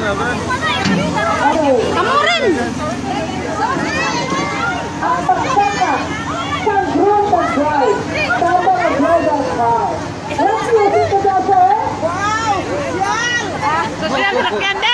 Kamu rin! Ang pagsaka sa group of drive. Tama ang drive and drive. Let's see if it's a Wow! Yan! Gusto lang sakyan